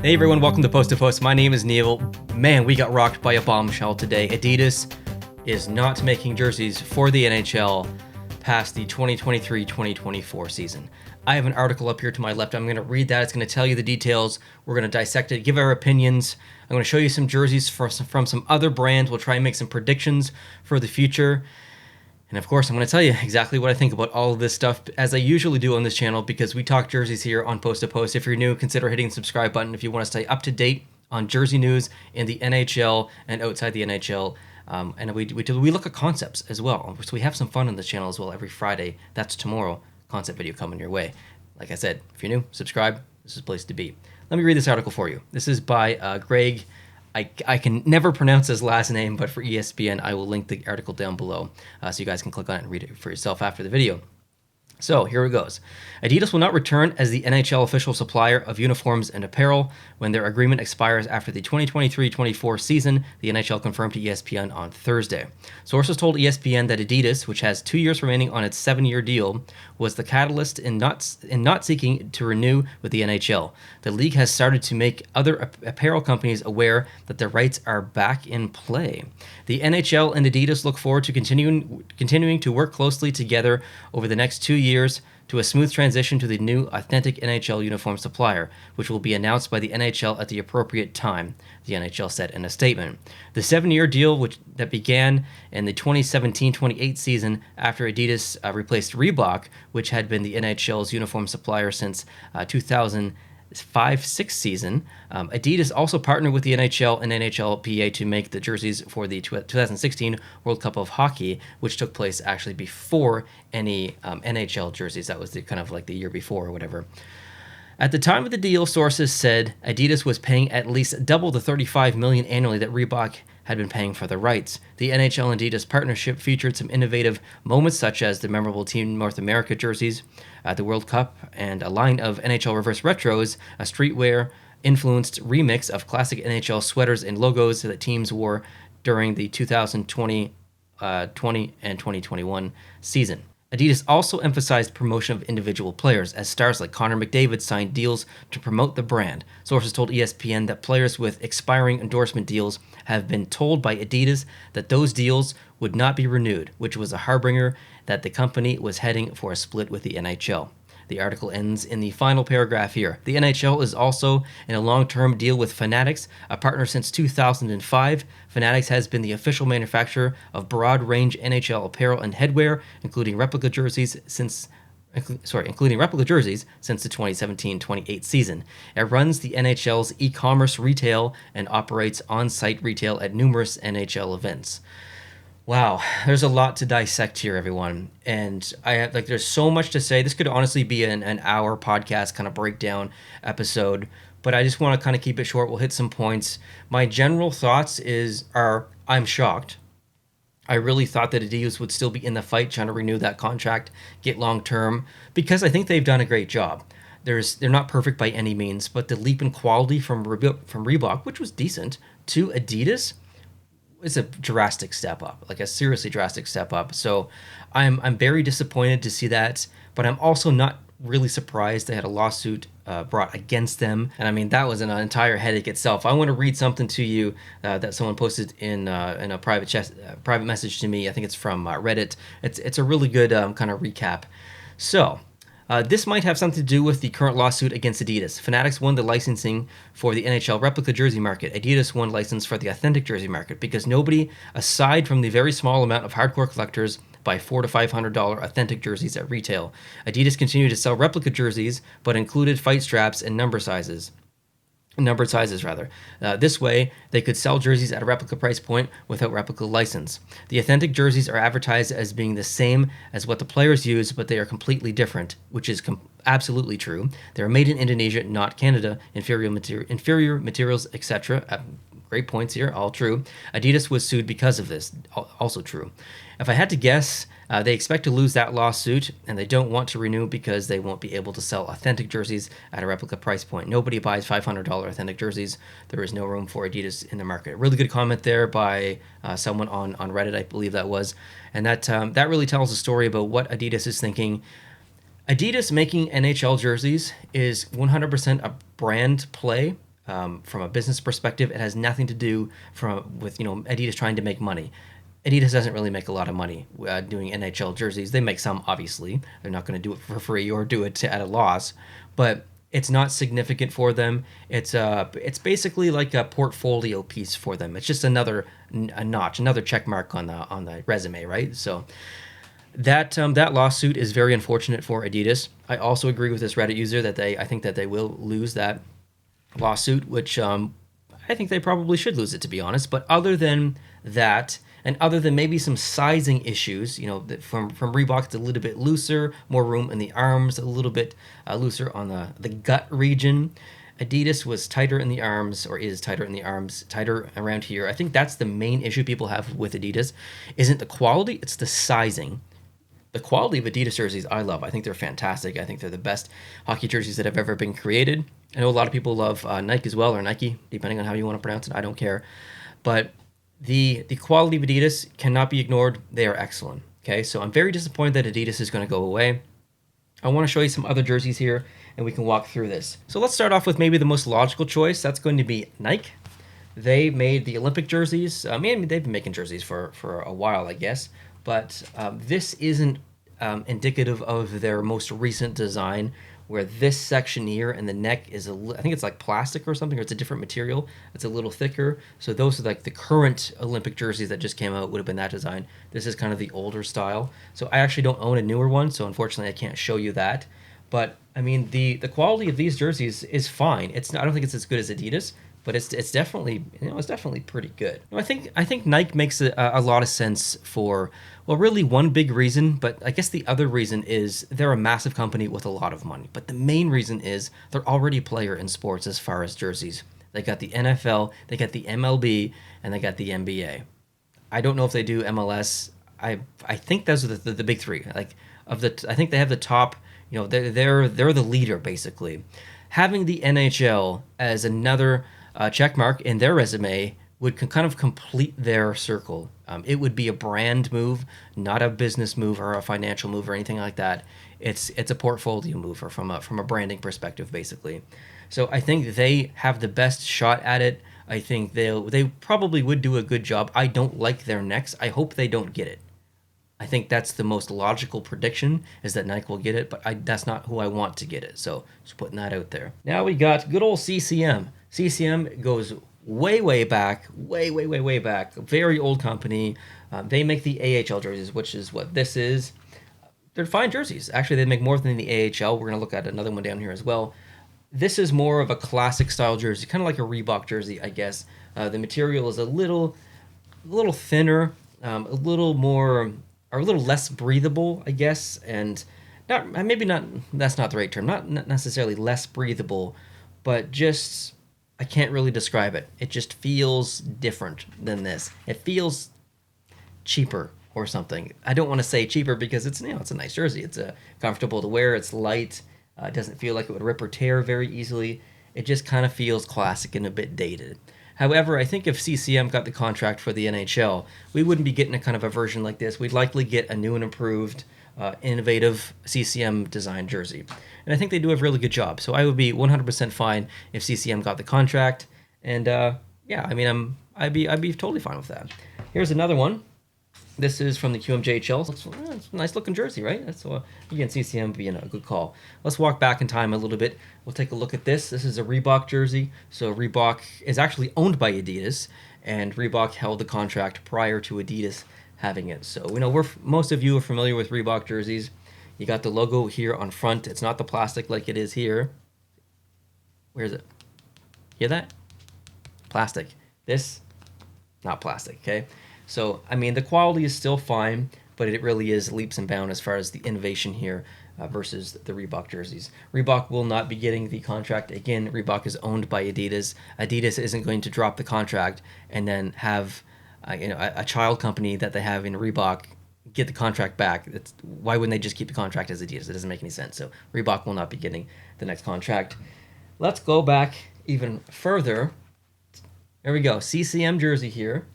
Hey everyone, welcome to Post to Post. My name is Neil. Man, we got rocked by a bombshell today. Adidas is not making jerseys for the NHL past the 2023-2024 season. I have an article up here to my left. I'm going to read that. It's going to tell you the details. We're going to dissect it, give our opinions. I'm going to show you some jerseys from some other brands. We'll try and make some predictions for the future. And of course, I'm going to tell you exactly what I think about all of this stuff, as I usually do on this channel, because we talk jerseys here on Post to Post. If you're new, consider hitting the subscribe button if you want to stay up to date on jersey news in the NHL and outside the NHL. And we look at concepts as well. So we have some fun on this channel as well every Friday. That's tomorrow. Concept video coming your way. Like I said, if you're new, subscribe. This is the place to be. Let me read this article for you. This is by Greg. I can never pronounce his last name, but for ESPN, I will link the article down below so you guys can click on it and read it for yourself after the video. So here it goes. Adidas will not return as the NHL official supplier of uniforms and apparel when their agreement expires after the 2023-24 season, the NHL confirmed to ESPN on Thursday. Sources told ESPN that Adidas, which has 2 years remaining on its 7-year deal, was the catalyst in not seeking to renew with the NHL. The league has started to make other apparel companies aware that their rights are back in play. The NHL and Adidas look forward to continuing to work closely together over the next 2 years to a smooth transition to the new authentic NHL uniform supplier, which will be announced by the NHL at the appropriate time, the NHL said in a statement. The 7-year deal, that began in the 2017-28 season after Adidas replaced Reebok, which had been the NHL's uniform supplier since 2005-06 season. Adidas also partnered with the NHL and NHLPA to make the jerseys for the 2016 World Cup of Hockey, which took place actually before any NHL jerseys. That was the year before or whatever. At the time of the deal, sources said Adidas was paying at least double the $35 million annually that Reebok had been paying for the rights. The NHL and Adidas partnership featured some innovative moments, such as the memorable Team North America jerseys at the World Cup and a line of NHL Reverse Retros, a streetwear-influenced remix of classic NHL sweaters and logos that teams wore during the 2020 and 2021 season. Adidas also emphasized promotion of individual players, as stars like Connor McDavid signed deals to promote the brand. Sources told ESPN that players with expiring endorsement deals have been told by Adidas that those deals would not be renewed, which was a harbinger that the company was heading for a split with the NHL. The article ends in the final paragraph here. The NHL is also in a long-term deal with Fanatics, a partner since 2005. Fanatics has been the official manufacturer of broad-range NHL apparel and headwear, including replica jerseys since the 2017-28 season. It runs the NHL's e-commerce retail and operates on-site retail at numerous NHL events. Wow, there's a lot to dissect here, everyone. And there's so much to say. This could honestly be an hour podcast kind of breakdown episode, but I just want to kind of keep it short. We'll hit some points. My general thoughts are I'm shocked. I really thought that Adidas would still be in the fight, trying to renew that contract, get long term, because I think they've done a great job. They're not perfect by any means, but the leap in quality from Reebok, which was decent, to Adidas, it's a drastic step up, like a seriously drastic step up. So I'm very disappointed to see that, but I'm also not really surprised they had a lawsuit brought against them. And I mean, that was an entire headache itself. I want to read something to you that someone posted in a private message to me. I think it's from Reddit. It's a really good kind of recap. So this might have something to do with the current lawsuit against Adidas. Fanatics won the licensing for the NHL replica jersey market. Adidas won license for the authentic jersey market because nobody, aside from the very small amount of hardcore collectors, buy $400 to $500 authentic jerseys at retail. Adidas continued to sell replica jerseys, but included fight straps and numbered sizes. This way, they could sell jerseys at a replica price point without replica license. The authentic jerseys are advertised as being the same as what the players use, but they are completely different, which is absolutely true. They are made in Indonesia, not Canada. Inferior materials, etc. Great points here, all true. Adidas was sued because of this, also true. If I had to guess, they expect to lose that lawsuit, and they don't want to renew because they won't be able to sell authentic jerseys at a replica price point. Nobody buys $500 authentic jerseys. There is no room for Adidas in the market. A really good comment there by someone on Reddit, I believe that was. And that really tells a story about what Adidas is thinking. Adidas making NHL jerseys is 100% a brand play. from a business perspective. It has nothing to do with Adidas trying to make money. Adidas doesn't really make a lot of money doing NHL jerseys. They make some, obviously. They're not going to do it for free or do it at a loss, but it's not significant for them. It's basically like a portfolio piece for them. It's just a notch, another check mark on the resume, right? So that lawsuit is very unfortunate for Adidas. I also agree with this Reddit user that I think that they will lose that lawsuit, which I think they probably should lose it, to be honest. But other than that, and other than maybe some sizing issues, from Reebok, it's a little bit looser, more room in the arms, a little bit looser on the gut region. Adidas was tighter in the arms, or is tighter in the arms, tighter around here. I think that's the main issue people have with Adidas. Isn't the quality, it's the sizing. The quality of Adidas jerseys I love. I think they're fantastic. I think they're the best hockey jerseys that have ever been created. I know a lot of people love Nike as well, or Nike, depending on how you want to pronounce it. I don't care. But the quality of Adidas cannot be ignored. They are excellent. Okay, so I'm very disappointed that Adidas is going to go away. I want to show you some other jerseys here, and we can walk through this. So let's start off with maybe the most logical choice. That's going to be Nike. They made the Olympic jerseys. I mean, they've been making jerseys for a while, I guess. But this isn't indicative of their most recent design, where this section here and the neck is I think it's like plastic or something, or it's a different material. It's a little thicker. So those are like the current Olympic jerseys that just came out would have been that design. This is kind of the older style. So I actually don't own a newer one, so unfortunately I can't show you that. But I mean, the quality of these jerseys is fine. It's not, I don't think it's as good as Adidas, but it's definitely it's definitely pretty good. I think Nike makes a lot of sense for, well, really one big reason, but I guess the other reason is they're a massive company with a lot of money. But the main reason is they're already a player in sports as far as jerseys. They got the NFL, they got the MLB, and they got the NBA. I don't know if they do MLS. I think those are the big three. I think they have the top. They're the leader basically. Having the NHL as another check mark in their resume would kind of complete their circle. It would be a brand move, not a business move or a financial move or anything like that. It's a portfolio move or from a branding perspective, basically. So I think they have the best shot at it. I think they probably would do a good job. I don't like their necks. I hope they don't get it. I think that's the most logical prediction, is that Nike will get it, but that's not who I want to get it. So just putting that out there. Now we got good old CCM. CCM goes way back, way back. A very old company. They make the AHL jerseys, which is what this is. They're fine jerseys. Actually, they make more than the AHL. We're going to look at another one down here as well. This is more of a classic style jersey, kind of like a Reebok jersey, I guess. The material is a little thinner, a little less breathable, I guess, and that's not the right term. Not necessarily less breathable, but just, I can't really describe it. It just feels different than this. It feels cheaper or something. I don't want to say cheaper because it's a nice jersey. It's comfortable to wear. It's light. It doesn't feel like it would rip or tear very easily. It just kind of feels classic and a bit dated. However, I think if CCM got the contract for the NHL, we wouldn't be getting a kind of a version like this. We'd likely get a new and improved, innovative CCM design jersey. And I think they do a really good job. So I would be 100% fine if CCM got the contract. And I'd be totally fine with that. Here's another one. This is from the QMJHL. It's a nice looking jersey, right? That's again, CCM being a good call. Let's walk back in time a little bit. We'll take a look at this. This is a Reebok jersey. So Reebok is actually owned by Adidas, and Reebok held the contract prior to Adidas having it. So most of you are familiar with Reebok jerseys. You got the logo here on front. It's not the plastic like it is here. Where is it? Hear that? Plastic. This, not plastic, okay? So, I mean, the quality is still fine, but it really is leaps and bounds as far as the innovation here versus the Reebok jerseys. Reebok will not be getting the contract. Again, Reebok is owned by Adidas. Adidas isn't going to drop the contract and then have a child company that they have in Reebok get the contract back. Why wouldn't they just keep the contract as Adidas? It doesn't make any sense. So Reebok will not be getting the next contract. Let's go back even further. There we go. CCM jersey here.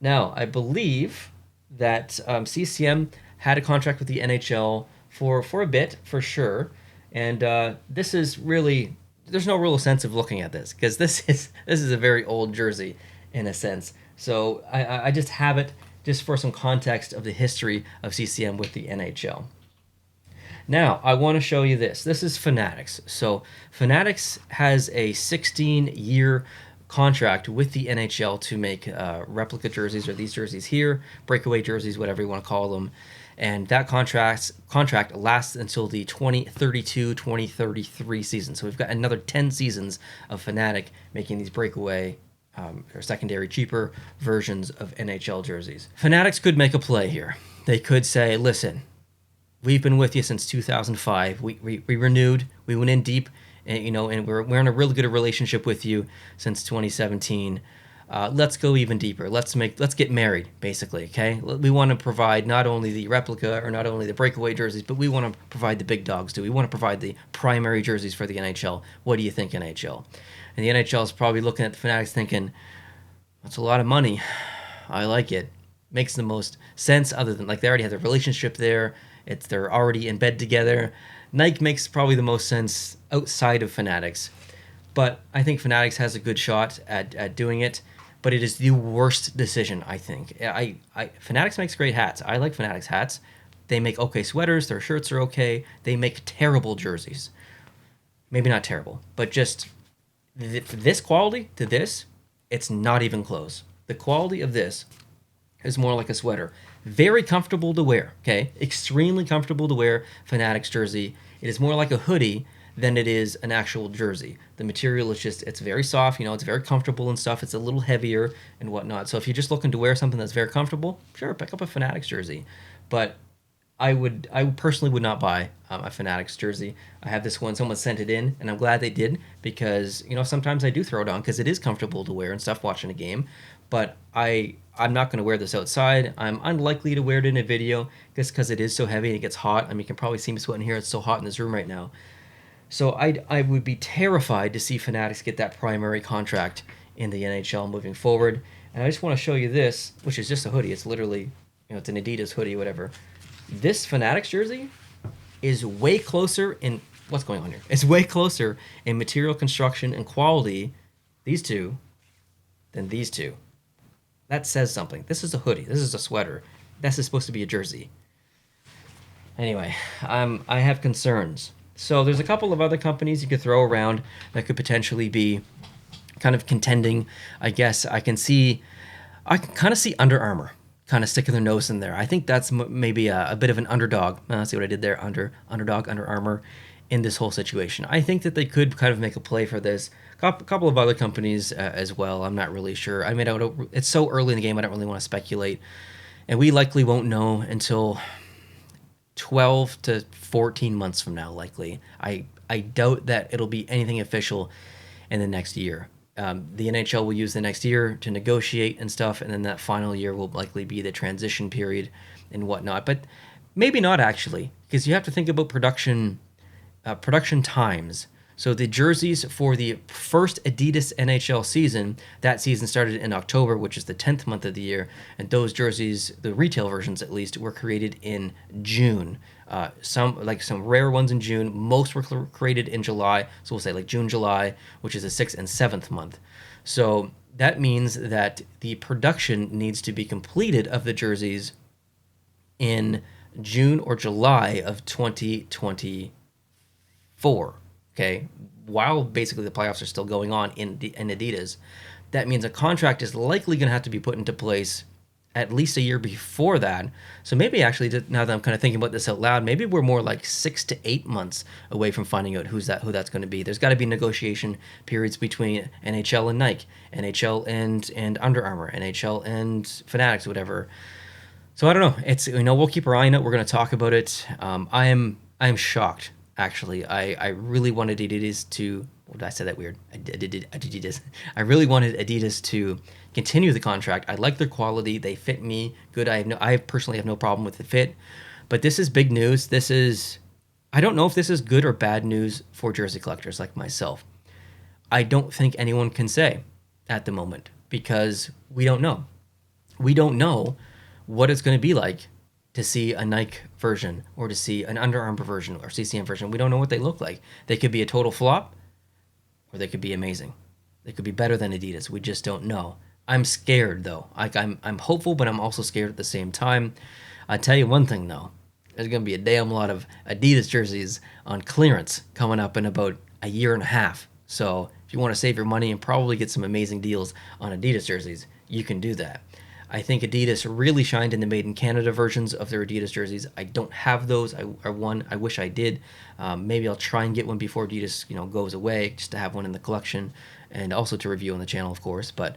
Now, I believe that CCM had a contract with the NHL for a bit, for sure. And this is really there's no real sense of looking at this because this is a very old jersey in a sense. So I just have it just for some context of the history of CCM with the NHL. Now, I want to show you this. This is Fanatics. So, Fanatics has a 16-year contract with the NHL to make replica jerseys, or these jerseys here, breakaway jerseys, whatever you want to call them. And that contract lasts until the 2032-2033 season. So we've got another 10 seasons of Fanatic making these breakaway or secondary, cheaper versions of NHL jerseys. Fanatics could make a play here. They could say, listen, we've been with you since 2005. We renewed. We went in deep, and we're in a really good relationship with you since 2017. Let's go even deeper. Let's get married, basically. Okay. We want to provide not only the replica or not only the breakaway jerseys, but we want to provide the big dogs too. We want to provide the primary jerseys for the NHL. What do you think, NHL? And the NHL is probably looking at the Fanatics thinking, that's a lot of money. I like it. Makes the most sense, other than like they already have a relationship there. They're already in bed together. Nike makes probably the most sense outside of Fanatics, but I think Fanatics has a good shot at doing it. But it is the worst decision, I think. Fanatics makes great hats. I like Fanatics hats. They make okay sweaters. Their shirts are okay. They make terrible jerseys. Maybe not terrible, but just this quality to this, it's not even close. The quality of this is more like a sweater. Very comfortable to wear, okay? Extremely comfortable to wear Fanatics jersey. It is more like a hoodie than it is an actual jersey. The material is it's very soft, it's very comfortable and stuff. It's a little heavier and whatnot. So if you're just looking to wear something that's very comfortable, sure, pick up a Fanatics jersey. But I personally would not buy a Fanatics jersey. I have this one, someone sent it in, and I'm glad they did because, sometimes I do throw it on because it is comfortable to wear and stuff watching a game. But I'm not going to wear this outside. I'm unlikely to wear it in a video just because it is so heavy and it gets hot. I mean, you can probably see me sweating here. It's so hot in this room right now. So I would be terrified to see Fanatics get that primary contract in the NHL moving forward. And I just want to show you this, which is just a hoodie. It's literally, it's an Adidas hoodie, whatever. This Fanatics jersey is way closer in, what's going on here? It's way closer in material construction and quality, these two, than these two. That says something. This is a hoodie. This is a sweater. This is supposed to be a jersey. Anyway, I have concerns. So there's a couple of other companies you could throw around that could potentially be kind of contending. I guess I can kind of see Under Armour kind of sticking their nose in there. I think that's maybe a bit of an underdog. See what I did there? Underdog, Under Armour in this whole situation. I think that they could kind of make a play for this. A couple of other companies as well. I'm not really sure. I mean, it's so early in the game, I don't really want to speculate. And we likely won't know until 12 to 14 months from now, likely. I doubt that it'll be anything official in the next year. The NHL will use the next year to negotiate and stuff, and then that final year will likely be the transition period and whatnot. But maybe not, actually, because you have to think about production times. So the jerseys for the first Adidas NHL season, that season started in October, which is the 10th month of the year, and those jerseys, the retail versions at least, were created in June. Some rare ones in June, most were created in July, so we'll say like June, July, which is the 6th and 7th month. So that means that the production needs to be completed of the jerseys in June or July of 2024. Okay, while basically the playoffs are still going on in Adidas, that means a contract is likely going to have to be put into place at least a year before that. So maybe actually, now that I'm kind of thinking about this out loud, maybe we're more like 6 to 8 months away from finding out who that's going to be. There's got to be negotiation periods between NHL and Nike, NHL and Under Armour, NHL and Fanatics, whatever. So I don't know. It's we'll keep our eye on it. We're going to talk about it. I am shocked. Actually, I really wanted Adidas to. What did I say that weird? Adidas. I really wanted Adidas to continue the contract. I like their quality. They fit me good. I personally have no problem with the fit. But this is big news. I don't know if this is good or bad news for jersey collectors like myself. I don't think anyone can say at the moment because we don't know. We don't know what it's going to be like to see a Nike version or to see an Under Armour version or CCM version. We don't know what they look like. They could be a total flop. or they could be amazing. They could be better than Adidas. We just don't know. I'm scared though. I'm hopeful, but I'm also scared at the same time. I'll tell you one thing though. There's gonna be a damn lot of Adidas jerseys on clearance coming up in about a year and a half. So if you want to save your money and probably get some amazing deals on Adidas jerseys, you can do that. I think Adidas really shined in the Made in Canada versions of their Adidas jerseys. I don't have those. I wish I did. Maybe I'll try and get one before Adidas, goes away, just to have one in the collection, and also to review on the channel, of course. But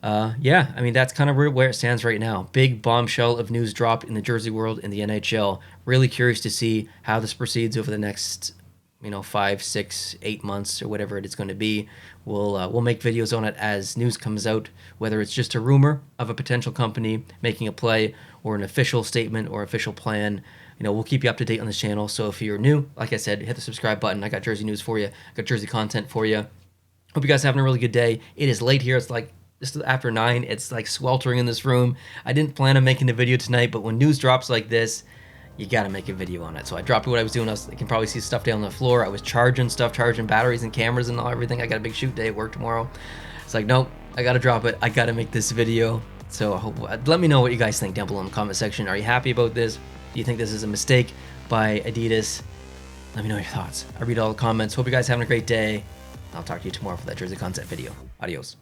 yeah, I mean, that's kind of where it stands right now. Big bombshell of news dropped in the jersey world in the NHL. Really curious to see how this proceeds over the next 5, 6, 8 months or whatever it is going to be. We'll make videos on it as news comes out, whether it's just a rumor of a potential company making a play or an official statement or official plan. We'll keep you up to date on this channel. So if you're new, like I said, hit the subscribe button. I got jersey news for you. I got jersey content for you. Hope you guys are having a really good day. It is late here. It's like just after 9. It's like sweltering in this room. I didn't plan on making the video tonight, but when news drops like this, you gotta make a video on it. So I dropped what I was doing. You can probably see stuff down on the floor. I was charging batteries and cameras and everything. I got a big shoot day at work tomorrow. It's like, nope, I gotta drop it. I gotta make this video. So let me know what you guys think down below in the comment section. Are you happy about this? Do you think this is a mistake by Adidas? Let me know your thoughts. I read all the comments. Hope you guys are having a great day. I'll talk to you tomorrow for that jersey concept video. Adios.